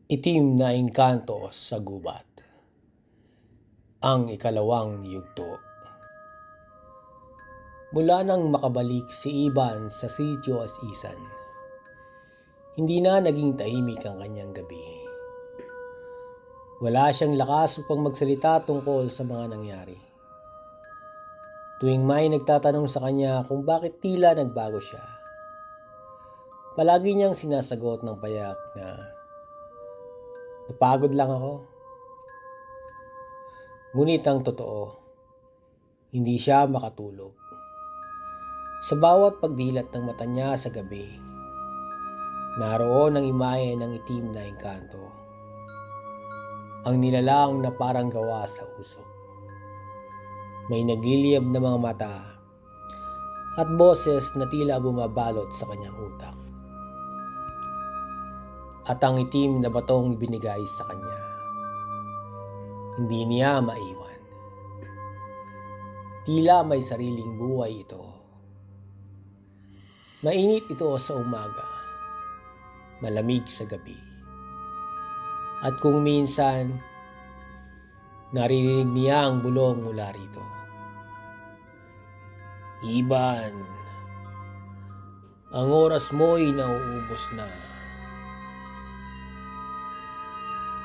Itim na engkanto sa gubat. Ang ikalawang yugto. Mula nang makabalik si Iban sa sitio Asisan, hindi na naging tahimik ang kanyang gabi. Wala siyang lakas upang magsalita tungkol sa mga nangyari. Tuwing may nagtatanong sa kanya kung bakit tila nagbago siya, palagi niyang sinasagot ng payak na, "Napagod lang ako." Ngunit ang totoo, hindi siya makatulog. Sa bawat pagdilat ng mata niya sa gabi, naroon ang imahe ng itim na engkanto. Ang nilalang na parang gawa sa usok. May nagliliyab na mga mata at boses na tila bumabalot sa kanyang utak. At ang itim na batong ibinigay sa kanya, hindi niya maiwan. Tila may sariling buhay ito. Mainit ito sa umaga, malamig sa gabi. At kung minsan, naririnig niya ang bulong mula rito. "Iban, ang oras mo'y nauubos na."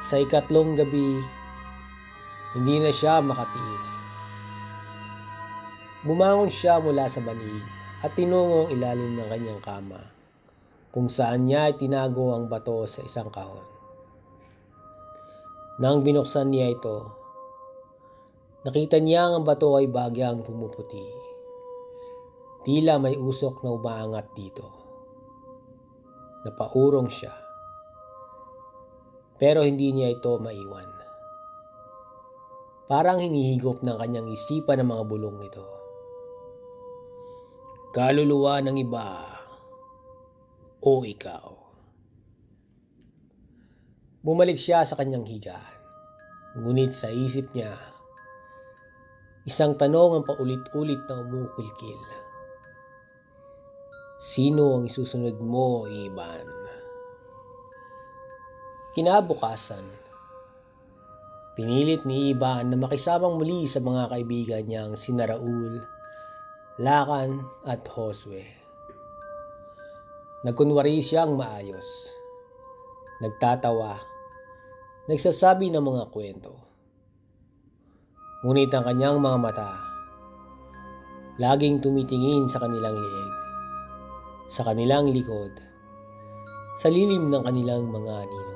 Sa ikatlong gabi, hindi na siya makatiis. Bumangon siya mula sa banig at tinungo ang ilalim ng kanyang kama, kung saan niya itinago ang bato sa isang kahon. Nang binuksan niya ito, nakita niya ang bato ay bagyang pumuputi. Tila may usok na umaangat dito. Napaurong siya. Pero hindi niya ito maiwan. Parang hinihigop ng kanyang isipan ang mga bulong nito. Kaluluwa ng iba o ikaw? Bumalik siya sa kanyang higaan. Ngunit sa isip niya, isang tanong ang paulit-ulit na umukilkil. Sino ang isusunod mo, Iban? Kinabukasan, pinilit ni Iban na makisamang muli sa mga kaibigan niyang sina Raul, Lakan at Josue. Nagkunwari siyang maayos. Nagtatawa. Nagsasabi ng mga kwento. Ngunit ang kanyang mga mata, laging tumitingin sa kanilang leeg, sa kanilang likod, sa lilim ng kanilang mga anino.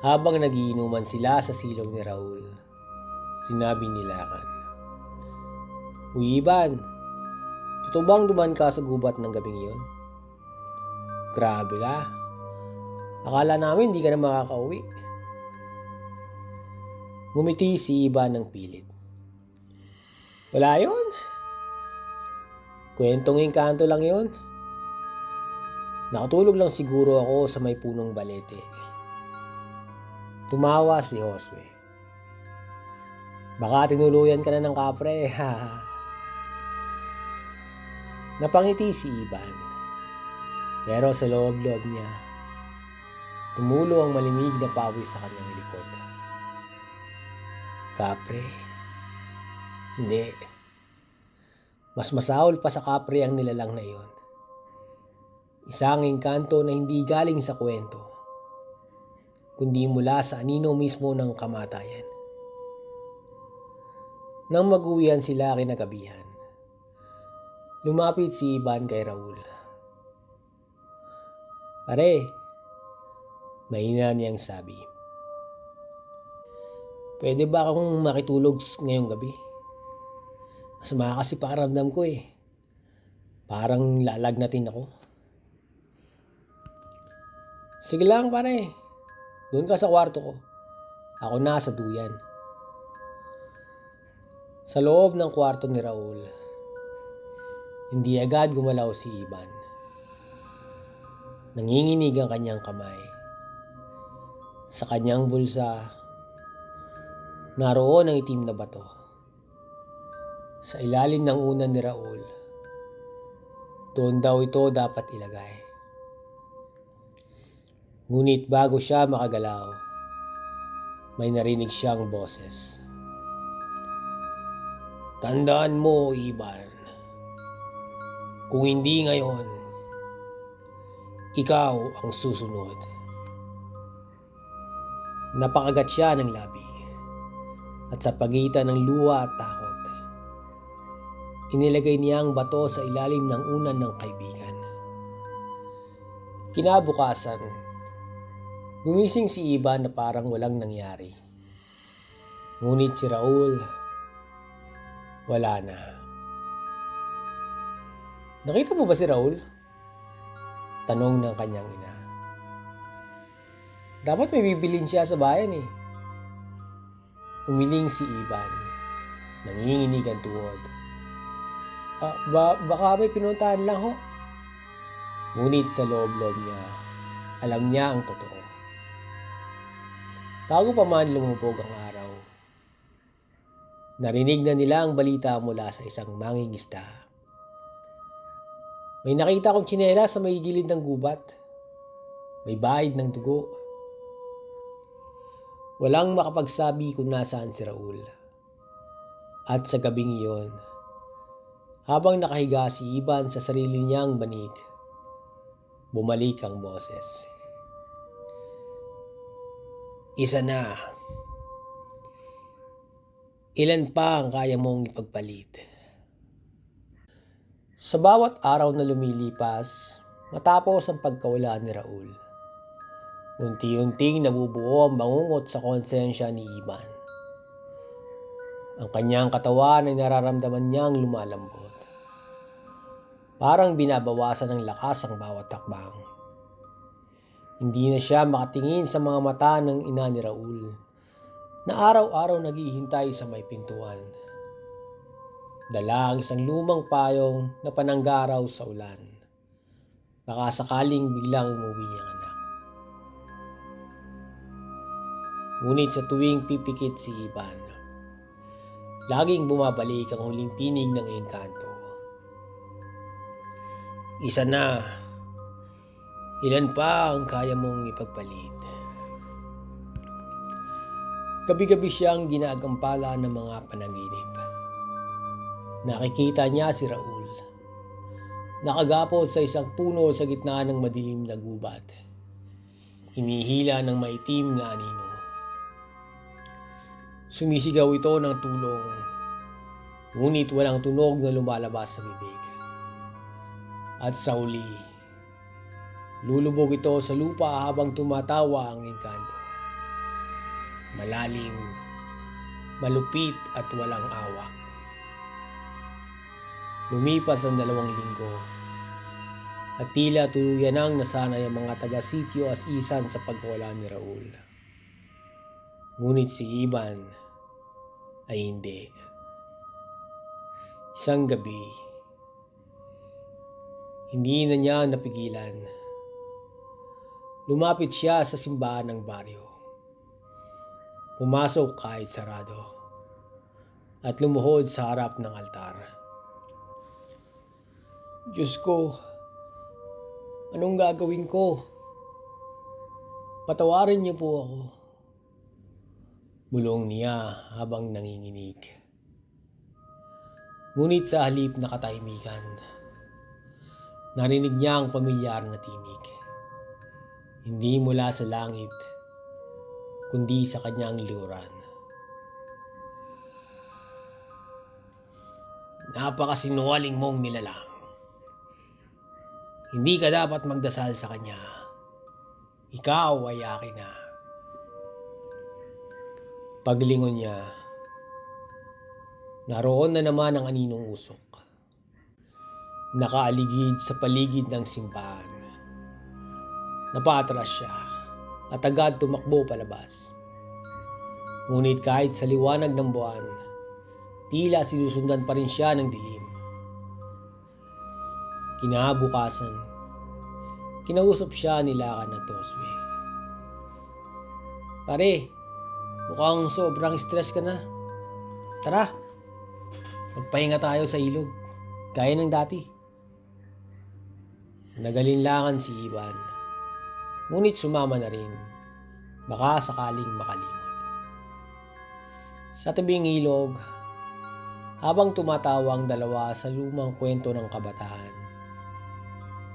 Habang nagiinuman sila sa silong ni Raul, sinabi ni Lakan, "Uy, Iban, totoo bang duman ka sa gubat ng gabing iyon? Grabe ka. Akala namin di ka na makakauwi." Ngumiti si Iban ng pilit. "Wala yun. Kwentong engkanto lang yun. Nakatulog lang siguro ako sa may punong balete." Tumawa si Josue. "Baka tinuluyan ka na ng kapre." Napangiti si Iban. Pero sa loob-loob niya, tumulo ang malimig na pawis sa kanyang likod. Kapre? Hindi. Mas masaol pa sa kapre ang nilalang na iyon. Isang engkanto na hindi galing sa kwento, kundi mula sa anino mismo ng kamatayan. Nang mag-uwian sila kinagabihan, lumapit si Iban kay Raul. "Pare," mahina niyang sabi, "pwede ba akong makitulog ngayong gabi? Masama kasi pakiramdam ko eh. Parang lalagnatin ako." "Sige lang pare, doon ka sa kwarto ko. Ako na sa duyan." Sa loob ng kwarto ni Raul, hindi agad gumalaw si Iban. Nanginginig ang kanyang kamay. Sa kanyang bulsa, naroon ang itim na bato. Sa ilalim ng unan ni Raul, doon daw ito dapat ilagay. Ngunit bago siya makagalaw, may narinig siyang boses. Tandaan mo, Iban, kung hindi ngayon, ikaw ang susunod. Napakagat siya ng labi at sa pagitan ng luha at takot, inilagay niya ang bato sa ilalim ng unan ng kaibigan. Kinabukasan, gumising si Iban na parang walang nangyari. Ngunit si Raul, wala na. Nakita mo ba si Raul? Tanong ng kanyang ina. Dapat may bibilin siya sa bayan eh. Umiling si Iban. Nanginginig ang tuhod. Baka may pinuntahan lang ho. Ngunit sa loob-loob niya, alam niya ang totoo. Bago pa man lumubog ang araw, narinig na nila ang balita mula sa isang mangingisda. May nakita akong tsinela sa may gilid ng gubat. May bahid ng dugo. Walang makapagsabi kung nasaan si Raul. At sa gabing iyon, habang nakahiga si Iban sa sarili niyang banig, bumalik ang boses. Isa na. Ilan pa ang kaya mong ipagpalit? Sa bawat araw na lumilipas, matapos ang pagkawala ni Raul, unti-unting nabubuo ang bangungot sa konsensya ni Iban. Ang kanyang katawan ay nararamdaman niyang lumalambot. Parang binabawasan ng lakas ang bawat takbang. Hindi na siya makatingin sa mga mata ng ina ni Raul na araw-araw naghihintay sa may pintuan. Dala ang isang lumang payong na pananggaraw sa ulan. Baka sakaling biglang umuwi ang anak. Ngunit sa tuwing pipikit si Iban, laging bumabalik ang huling tinig ng engkanto. Isa na. Ilan pa ang kaya mong ipagpalit? Gabi-gabi siyang ginagampala ng mga panaginip. Nakikita niya si Raul, nakagapot sa isang puno sa gitna ng madilim na gubat. Hinihila ng maitim na anino. Sumisigaw ito ng tulong, ngunit walang tunog na lumalabas sa bibig. At sa uli, lulubog ito sa lupa habang tumatawa ang engkanto. Malalim, malupit at walang awa. Lumipas ang 2 linggo at tila tuluyan nang nasanay ang mga taga-sityo as isan sa pagwala ni Raul. Ngunit si Iban ay hindi. Isang gabi, hindi na niya napigilan. Lumapit siya sa simbahan ng baryo. Pumasok kahit sarado at lumuhod sa harap ng altar. Diyos ko, anong gagawin ko? Patawarin niyo po ako. Bulong niya habang nanginginig. Ngunit sa halip na katahimikan, narinig niya ang pamilyar na tinig. Hindi mula sa langit, kundi sa kanyang likuran. Napakasinungaling mong nilalang. Hindi ka dapat magdasal sa kanya. Ikaw ay akin na. Paglingon niya, naroon na naman ang aninong usok. Nakaaligid sa paligid ng simbahan. Napatras siya at agad tumakbo palabas. Ngunit kahit sa liwanag ng buwan, tila sinusundan pa rin siya ng dilim. Kinabukasan, kinausap siya ni Lakan at Toswe. Pare, mukhang sobrang stress ka na. Tara, magpahinga tayo sa ilog, gaya ng dati. Nagalinlangan si Iban. Ngunit sumama na rin, baka sakaling makalimot. Sa tabing ilog, habang tumatawa ang dalawa sa lumang kwento ng kabataan,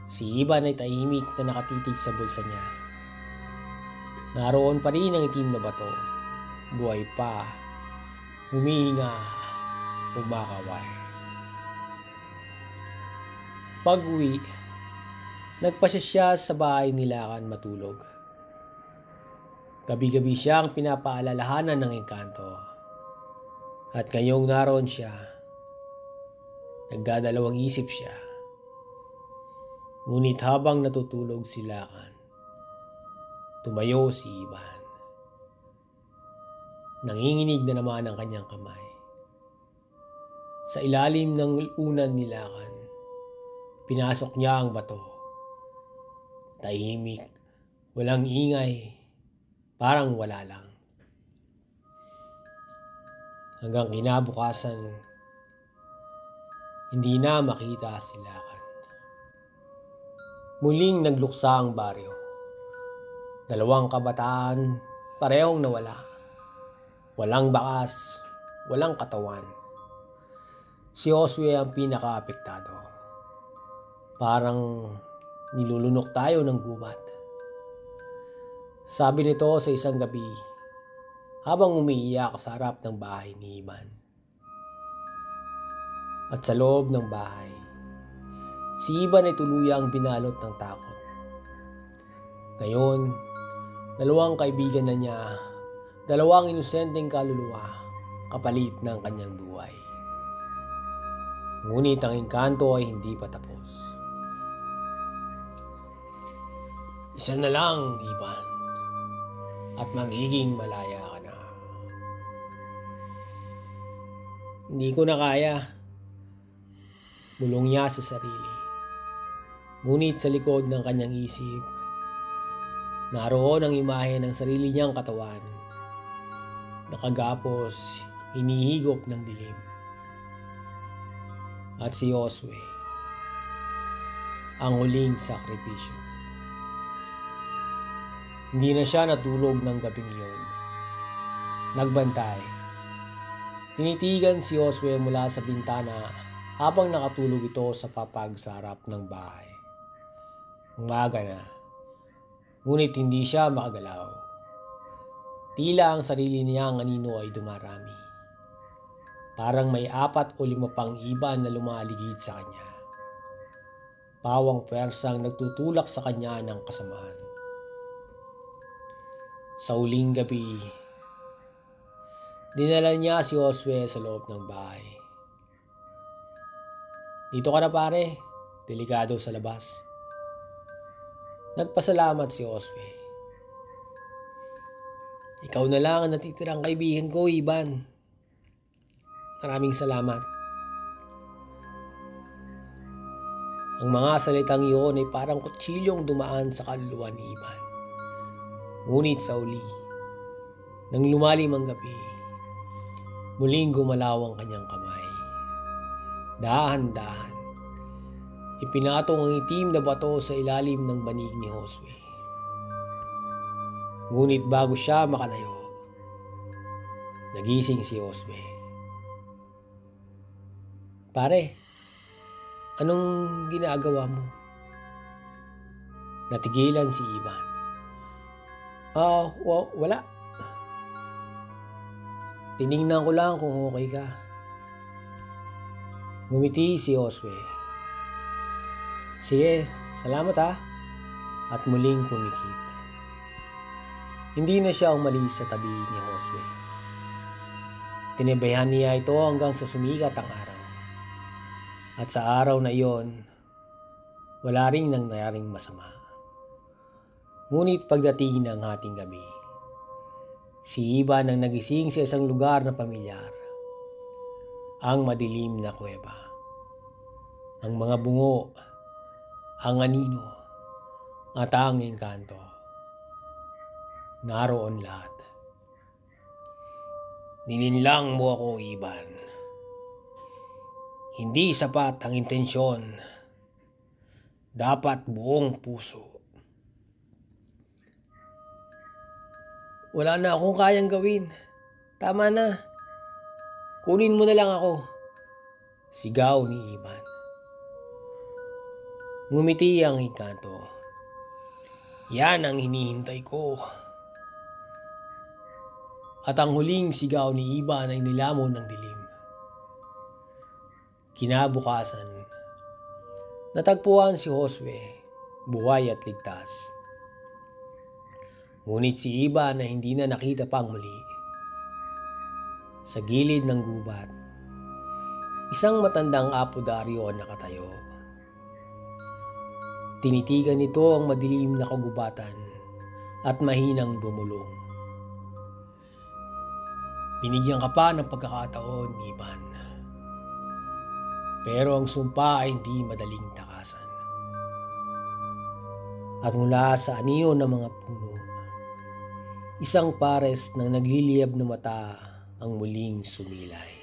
si Ivan ay tahimik na nakatitig sa bulsa niya. Naroon pa rin ang itim na bato, buhay pa, humihinga, kumakaway. Pag-uwi, nagpasya siya sa bahay ni Lakan matulog. Gabi-gabi siyang pinapaalalahanan ng engkanto. At ngayong naroon siya, nagdadalawang isip siya. Ngunit habang natutulog si Lakan, tumayo si Ivan. Nanginginig na naman ang kanyang kamay. Sa ilalim ng unan ni Lakan, pinasok niya ang bato. Tahimik, walang ingay, parang wala lang. Hanggang kinabukasan, hindi na makita si Lakan. Muling nagluksa ang baryo. Dalawang kabataan, parehong nawala. Walang bakas, walang katawan. Si Josue ang pinaka-apektado. Parang nilulunok tayo ng gubat. Sabi nito sa isang gabi, habang umiiyak sa harap ng bahay ni Ivan. At sa loob ng bahay, si Ivan ay tuluyang binalot ng takot. Ngayon, dalawang kaibigan na niya, dalawang inosenteng kaluluwa, kapalit ng kanyang buhay. Ngunit ang engkanto ay hindi pa tapos. Isa na lang, Ivan, at magiging malaya ka na. Hindi ko na kaya. Bulong niya sa sarili. Ngunit sa likod ng kanyang isip, naroon ang imahe ng sarili niyang katawan. Nakagapos, hinihigop ng dilim. At si Josue, ang huling sakripisyo. Hindi na siya natulog ng gabing iyon. Nagbantay. Tinitigan si Josue mula sa bintana habang nakatulog ito sa papag sa harap ng bahay. Umaga na, ngunit hindi siya makagalaw. Tila ang sarili niyang anino ay dumarami. Parang may 4 o 5 pang Ivan na lumaligid sa kanya. Pawang pwersang nagtutulak sa kanya ng kasamaan. Sa huling gabi, dinala niya si Josue sa loob ng bahay. Dito ka na pare, delikado sa labas. Nagpasalamat si Josue. Ikaw na lang ang natitirang kaibigan ko, Ivan. Maraming salamat. Ang mga salitang iyon ay parang kutsilyong dumaan sa kaluluwa ni Ivan. Ngunit sa uli, nang lumalim ang gabi, muling gumalaw ang kanyang kamay. Dahan-dahan, ipinatong ang itim na bato sa ilalim ng banig ni Josue. Ngunit bago siya makalayo, nagising si Josue. Pare, anong ginagawa mo? Natigilan si Ivan. Wala. Tiningnan ko lang kung okay ka. Ngumiti si Josue. Sige, salamat ha. At muling pumikit. Hindi na siya umalis sa tabi ni Josue. Tinibayan niya ito hanggang sa sumikat ang araw. At sa araw na iyon, wala ring nangyaring masama. Ngunit pagdating ng hating gabi, si Ivan ang nagising sa isang lugar na pamilyar. Ang madilim na kuweba. Ang mga bungo, ang anino, at ang engkanto. Naroon lahat. Nilinlang mo ako, Ivan. Hindi sapat ang intensyon. Dapat buong puso. Wala na akong kayang gawin. Tama na. Kunin mo na lang ako. Sigaw ni Ivan. Ngumiti ang hingkanto. Yan ang hinihintay ko. At ang huling sigaw ni Ivan ay nilamon ng dilim. Kinabukasan, natagpuan si Josue, buhay at ligtas. Ngunit si Ivan na hindi na nakita pang muli. Sa gilid ng gubat, isang matandang apodaryo ang nakatayo. Tinitigan nito ang madilim na kagubatan at mahinang bumulong. Binigyan ka pa ng pagkakataon, Ivan. Pero ang sumpa ay hindi madaling takasan. At mula sa anino ng mga puno, isang pares ng nagliliyab na mata ang muling sumilay.